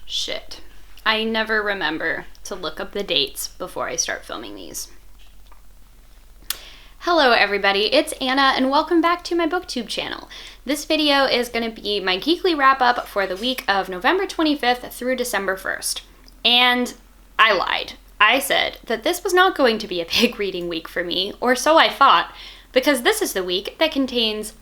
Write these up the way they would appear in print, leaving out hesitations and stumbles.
Shit. I never remember to look up the dates before I start filming these. Hello everybody, it's Anna and welcome back to my booktube channel. This video is going to be my Geekly Wrap-Up for the week of November 25th through December 1st. And I lied. I said that this was not going to be a big reading week for me, or so I thought, because this is the week that contains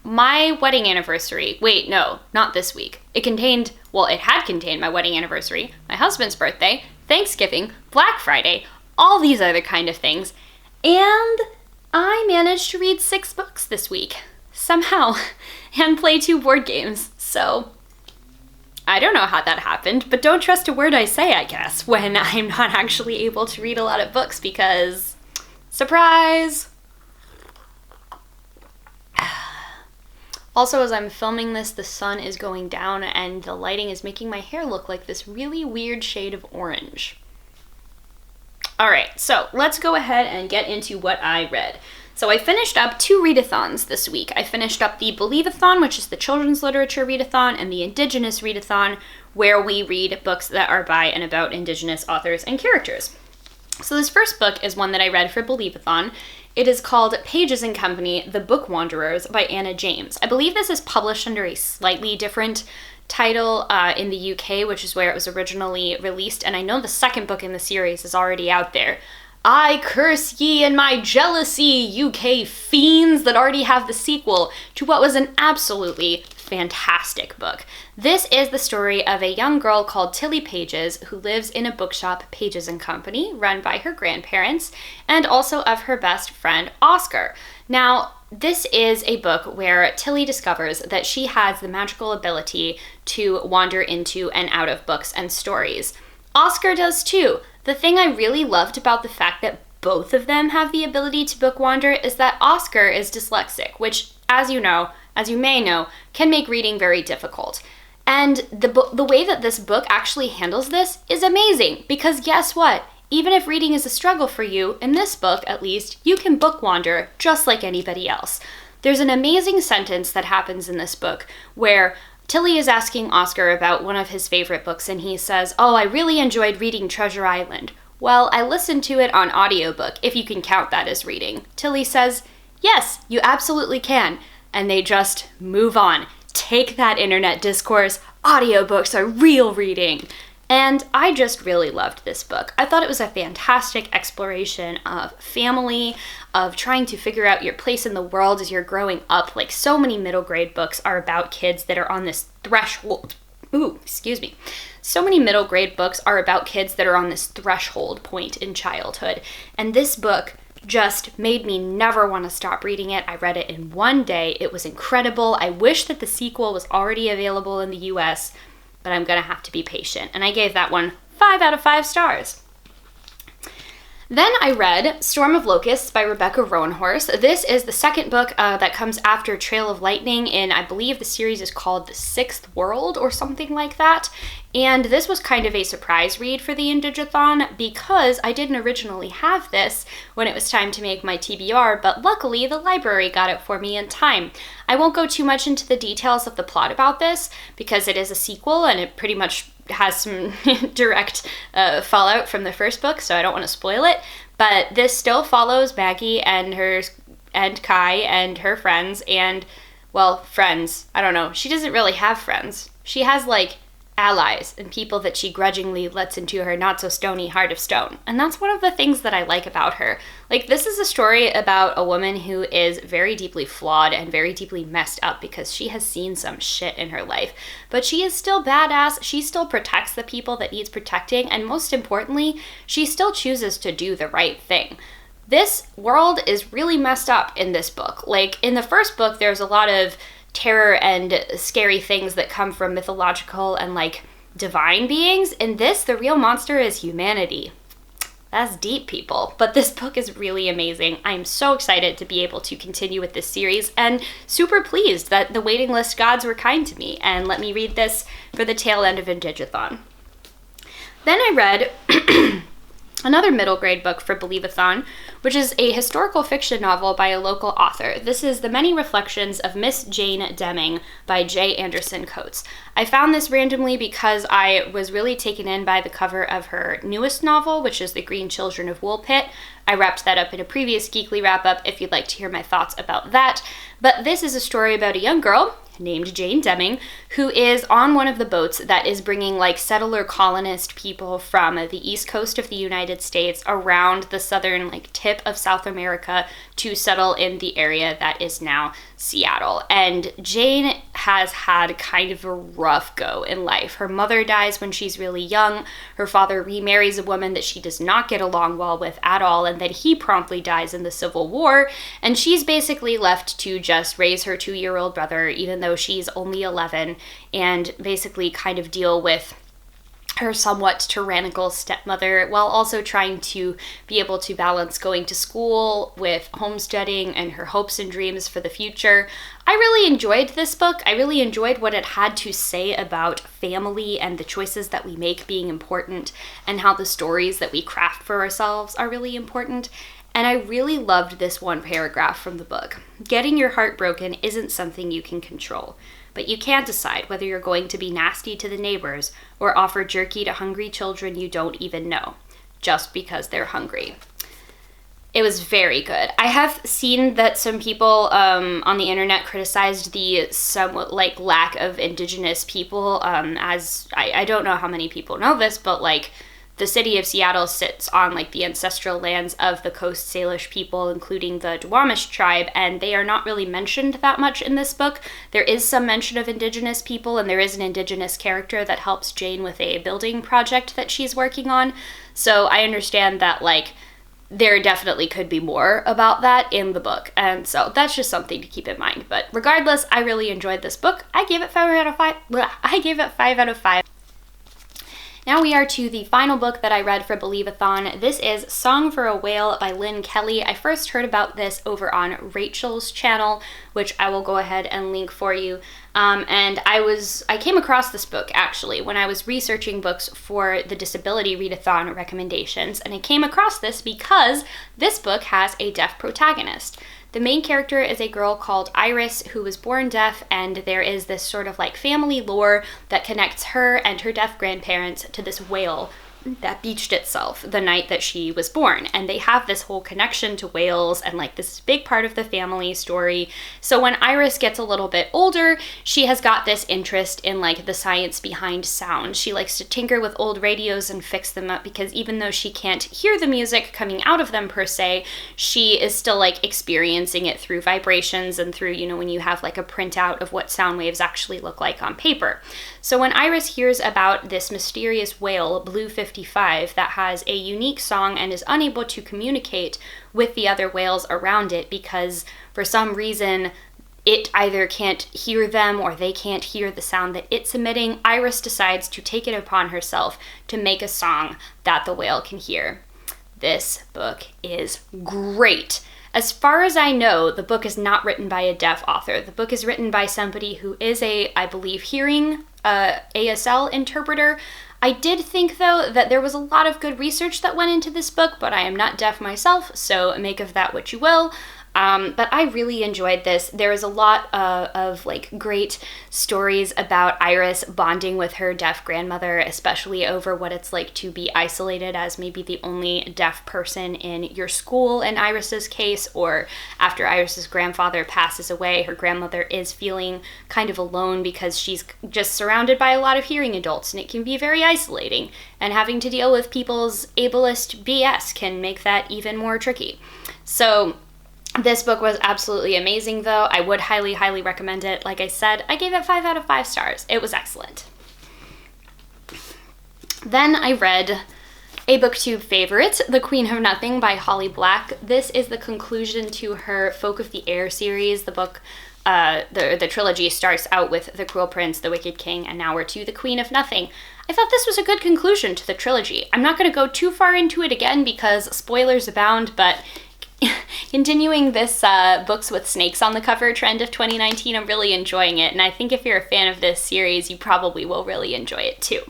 my wedding anniversary. Wait, no, not this week. It had contained my wedding anniversary, my husband's birthday, Thanksgiving, Black Friday, all these other kind of things. And I managed to read 6 books this week, somehow, and play 2 board games. So, I don't know how that happened, but don't trust a word I say, I guess, when I'm not actually able to read a lot of books because, surprise! Also, as I'm filming this, the sun is going down and the lighting is making my hair look like this really weird shade of orange. Alright, so let's go ahead and get into what I read. So I finished up 2 readathons this week. I finished up the Believathon, which is the children's literature readathon, and the Indigenous readathon, where we read books that are by and about Indigenous authors and characters. So this first book is one that I read for Believathon. It is called Pages and Company, The Book Wanderers by Anna James. I believe this is published under a slightly different title in the UK, which is where it was originally released, and I know the second book in the series is already out there. I curse ye and my jealousy, UK fiends that already have the sequel to what was an absolutely fantastic book. This is the story of a young girl called Tilly Pages who lives in a bookshop, Pages and Company, run by her grandparents, and also of her best friend, Oscar. Now, this is a book where Tilly discovers that she has the magical ability to wander into and out of books and stories. Oscar does too. The thing I really loved about the fact that both of them have the ability to book wander is that Oscar is dyslexic, which, as you may know, can make reading very difficult. And the way that this book actually handles this is amazing, because guess what? Even if reading is a struggle for you, in this book at least, you can book wander just like anybody else. There's an amazing sentence that happens in this book where Tilly is asking Oscar about one of his favorite books, and he says, "Oh, I really enjoyed reading Treasure Island." "Well, I listened to it on audiobook, if you can count that as reading." Tilly says, "Yes, you absolutely can." And they just move on. Take that, internet discourse. Audiobooks are real reading. And I just really loved this book. I thought it was a fantastic exploration of family, of trying to figure out your place in the world as you're growing up. Like, so many middle grade books are about kids that are on this threshold. So many middle grade books are about kids that are on this threshold point in childhood. And this book just made me never want to stop reading it. I read it in one day. It was incredible. I wish that the sequel was already available in the US, but I'm gonna have to be patient. And I gave that one 5 out of 5 stars. Then I read Storm of Locusts by Rebecca Roanhorse. This is the second book that comes after Trail of Lightning in, I believe the series is called The Sixth World or something like that. And this was kind of a surprise read for the Indigathon because I didn't originally have this when it was time to make my TBR, but luckily the library got it for me in time. I won't go too much into the details of the plot about this because it is a sequel and it pretty much has some direct fallout from the first book, so I don't want to spoil it. But this still follows Maggie and Kai and her friends and, well, friends. I don't know. She doesn't really have friends. She has, like, allies and people that she grudgingly lets into her not-so-stony heart of stone. And that's one of the things that I like about her. Like, this is a story about a woman who is very deeply flawed and very deeply messed up because she has seen some shit in her life. But she is still badass, she still protects the people that needs protecting, and most importantly, she still chooses to do the right thing. This world is really messed up in this book. Like, in the first book, there's a lot of terror and scary things that come from mythological and, like, divine beings. In this, the real monster is humanity. That's deep, people. But this book is really amazing. I'm so excited to be able to continue with this series and super pleased that the waiting list gods were kind to me and let me read this for the tail end of Indigathon. Then I read another middle grade book for Believathon, which is a historical fiction novel by a local author. This is The Many Reflections of Miss Jane Deming by J. Anderson Coates. I found this randomly because I was really taken in by the cover of her newest novel, which is The Green Children of Woolpit. I wrapped that up in a previous Geekly Wrap-Up if you'd like to hear my thoughts about that. But this is a story about a young girl named Jane Deming, who is on one of the boats that is bringing like settler colonist people from the east coast of the United States around the southern like tip of South America to settle in the area that is now Seattle. And Jane has had kind of a rough go in life. Her mother dies when she's really young. Her father remarries a woman that she does not get along well with at all, and then he promptly dies in the Civil War, and she's basically left to just raise her 2-year-old brother, even though she's only 11, and basically kind of deal with her somewhat tyrannical stepmother while also trying to be able to balance going to school with homesteading and her hopes and dreams for the future. I really enjoyed this book. I really enjoyed what it had to say about family and the choices that we make being important, and how the stories that we craft for ourselves are really important. And I really loved this one paragraph from the book. Getting your heart broken isn't something you can control, but you can't decide whether you're going to be nasty to the neighbors or offer jerky to hungry children you don't even know, just because they're hungry. It was very good. I have seen that some people on the internet criticized the somewhat like lack of indigenous people, as I don't know how many people know this, but like the city of Seattle sits on like the ancestral lands of the Coast Salish people, including the Duwamish tribe, and they are not really mentioned that much in this book. There is some mention of indigenous people, and there is an indigenous character that helps Jane with a building project that she's working on. So I understand that like there definitely could be more about that in the book, and so that's just something to keep in mind. But regardless, I really enjoyed this book. I gave it 5 out of 5. I gave it 5 out of 5. Now we are to the final book that I read for Believathon. This is Song for a Whale by Lynn Kelly. I first heard about this over on Rachel's channel, which I will go ahead and link for you. And I came across this book actually when I was researching books for the Disability Readathon recommendations, and I came across this because this book has a deaf protagonist. The main character is a girl called Iris who was born deaf, and there is this sort of like family lore that connects her and her deaf grandparents to this whale that beached itself the night that she was born, and they have this whole connection to whales and like this big part of the family story. So when Iris gets a little bit older, she has got this interest in like the science behind sound. She likes to tinker with old radios and fix them up, because even though she can't hear the music coming out of them per se, she is still like experiencing it through vibrations and through, you know, when you have like a printout of what sound waves actually look like on paper. So when Iris hears about this mysterious whale, Blue 55, that has a unique song and is unable to communicate with the other whales around it because for some reason it either can't hear them or they can't hear the sound that it's emitting, Iris decides to take it upon herself to make a song that the whale can hear. This book is great. As far as I know, the book is not written by a deaf author. The book is written by somebody who is a, I believe, hearing ASL interpreter. I did think, though, that there was a lot of good research that went into this book, but I am not deaf myself, so make of that what you will. But I really enjoyed this. There is a lot of like great stories about Iris bonding with her deaf grandmother, especially over what it's like to be isolated as maybe the only deaf person in your school in Iris's case, or after Iris's grandfather passes away, her grandmother is feeling kind of alone because she's just surrounded by a lot of hearing adults, and it can be very isolating, and having to deal with people's ableist BS can make that even more tricky. So this book was absolutely amazing, though. I would highly, highly recommend it. Like I said, I gave it 5 out of 5 stars. It was excellent. Then I read a booktube favorite, The Queen of Nothing by Holly Black. This is the conclusion to her Folk of the Air series. The book, the trilogy starts out with The Cruel Prince, The Wicked King, and now we're to The Queen of Nothing. I thought this was a good conclusion to the trilogy. I'm not going to go too far into it again because spoilers abound, but continuing this books with snakes on the cover trend of 2019, I'm really enjoying it, and I think if you're a fan of this series, you probably will really enjoy it too.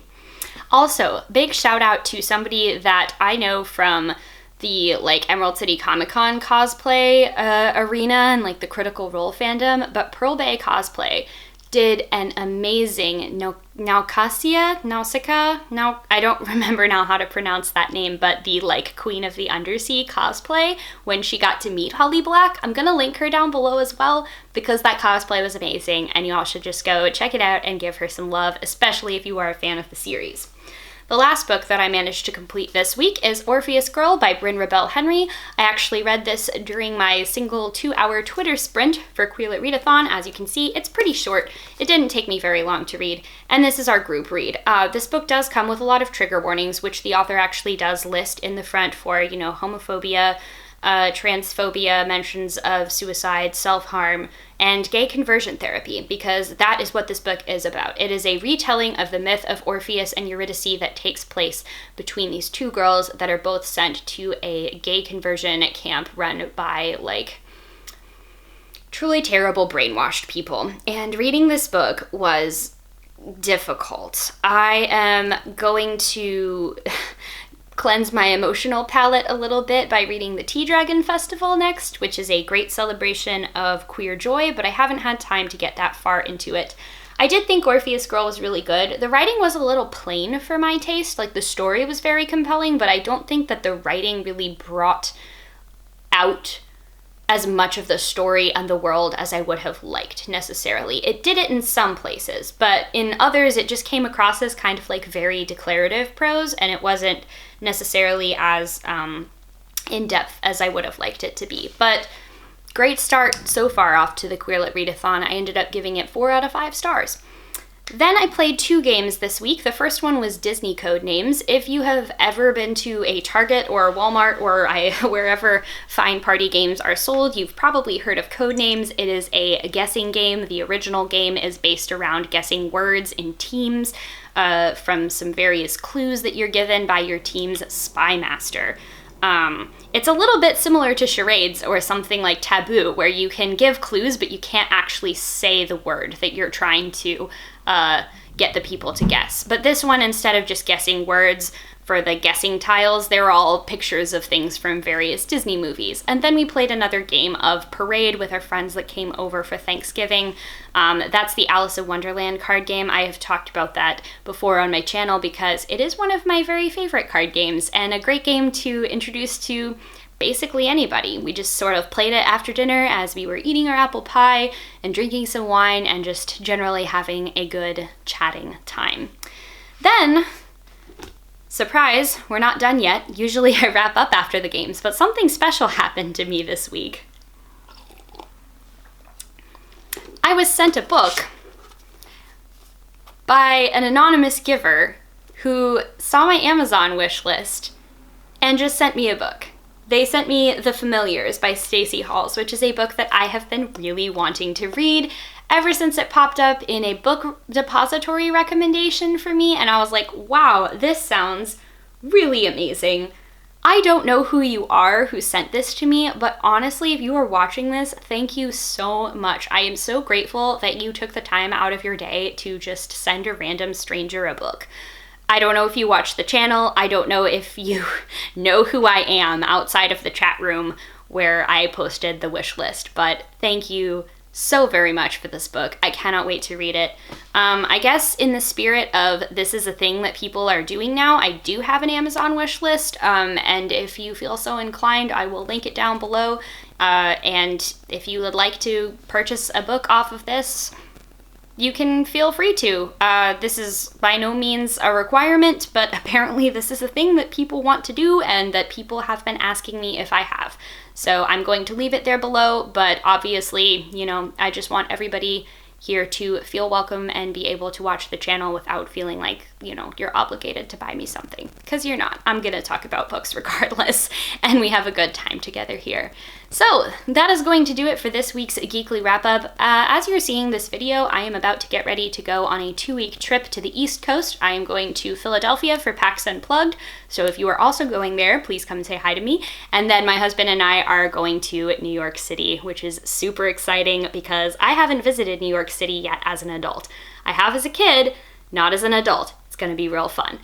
Also, big shout out to somebody that I know from the like Emerald City Comic Con cosplay arena and like the Critical Role fandom, but Pearl Bay Cosplay did an amazing Nausicaa, I don't remember now how to pronounce that name, but the like Queen of the Undersea cosplay when she got to meet Holly Black. I'm gonna link her down below as well because that cosplay was amazing and you all should just go check it out and give her some love, especially if you are a fan of the series. The last book that I managed to complete this week is Orpheus Girl by Bryn Rebel Henry. I actually read this during my single 2-hour Twitter sprint for Queerlet Readathon. As you can see, it's pretty short. It didn't take me very long to read, and this is our group read. This book does come with a lot of trigger warnings, which the author actually does list in the front for, you know, homophobia, transphobia, mentions of suicide, self-harm, and gay conversion therapy, because that is what this book is about. It is a retelling of the myth of Orpheus and Eurydice that takes place between these two girls that are both sent to a gay conversion camp run by, like, truly terrible brainwashed people. And reading this book was difficult. I am going to cleanse my emotional palette a little bit by reading the Tea Dragon Festival next, which is a great celebration of queer joy, but I haven't had time to get that far into it. I did think Orpheus Girl was really good. The writing was a little plain for my taste. Like, the story was very compelling, but I don't think that the writing really brought out as much of the story and the world as I would have liked necessarily. It did it in some places, but in others it just came across as kind of like very declarative prose, and it wasn't necessarily as in-depth as I would have liked it to be. But great start so far off to the Queerlet Readathon. I ended up giving it 4 out of 5 stars. Then I played 2 games this week. The first one was Disney Codenames. If you have ever been to a Target or a Walmart or wherever fine party games are sold, you've probably heard of Codenames. It is a guessing game. The original game is based around guessing words in teams from some various clues that you're given by your team's spy master. It's a little bit similar to charades or something like Taboo, where you can give clues, but you can't actually say the word that you're trying to get the people to guess. But this one, instead of just guessing words for the guessing tiles, they're all pictures of things from various Disney movies. And then we played another game of Parade with our friends that came over for Thanksgiving. That's the Alice in Wonderland card game. I have talked about that before on my channel because it is one of my very favorite card games and a great game to introduce to basically anybody. We just sort of played it after dinner as we were eating our apple pie and drinking some wine and just generally having a good chatting time. Then, surprise, we're not done yet. Usually I wrap up after the games, but something special happened to me this week. I was sent a book by an anonymous giver who saw my Amazon wish list and just sent me a book. They sent me The Familiars by Stacey Halls, which is a book that I have been really wanting to read ever since it popped up in a book depository recommendation for me, and I was like, wow, this sounds really amazing. I don't know who you are who sent this to me, but honestly, if you are watching this, thank you so much. I am so grateful that you took the time out of your day to just send a random stranger a book. I don't know if you watch the channel. I don't know if you know who I am outside of the chat room where I posted the wish list, but thank you so very much for this book. I cannot wait to read it. I guess in the spirit of this is a thing that people are doing now, I do have an Amazon wish list, and if you feel so inclined, I will link it down below. And if you would like to purchase a book off of this, you can feel free to. This is by no means a requirement, but apparently this is a thing that people want to do and that people have been asking me if I have. So I'm going to leave it there below, but obviously, you know, I just want everybody here to feel welcome and be able to watch the channel without feeling like, you know, you're obligated to buy me something. Because you're not. I'm gonna talk about books regardless, and we have a good time together here. So that is going to do it for this week's Geekly Wrap-Up. As you're seeing this video, I am about to get ready to go on a 2-week trip to the East Coast. I am going to Philadelphia for PAX Unplugged, so if you are also going there, please come say hi to me. And then my husband and I are going to New York City, which is super exciting because I haven't visited New York City yet as an adult. I have as a kid, not as an adult. It's gonna be real fun.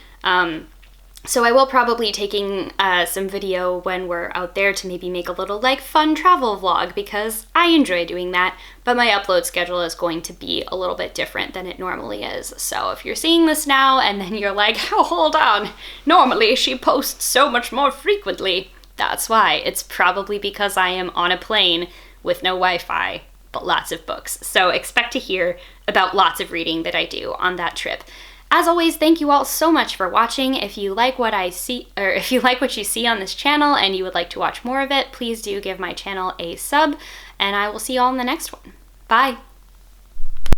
So I will probably be taking some video when we're out there to maybe make a little like fun travel vlog, because I enjoy doing that, but my upload schedule is going to be a little bit different than it normally is. So if you're seeing this now and then you're like, oh, hold on, normally she posts so much more frequently, that's why. It's probably because I am on a plane with no Wi-Fi, but lots of books. So expect to hear about lots of reading that I do on that trip. As always, thank you all so much for watching. If you like what I see, or if you like what you see on this channel and you would like to watch more of it, please do give my channel a sub, and I will see you all in the next one. Bye!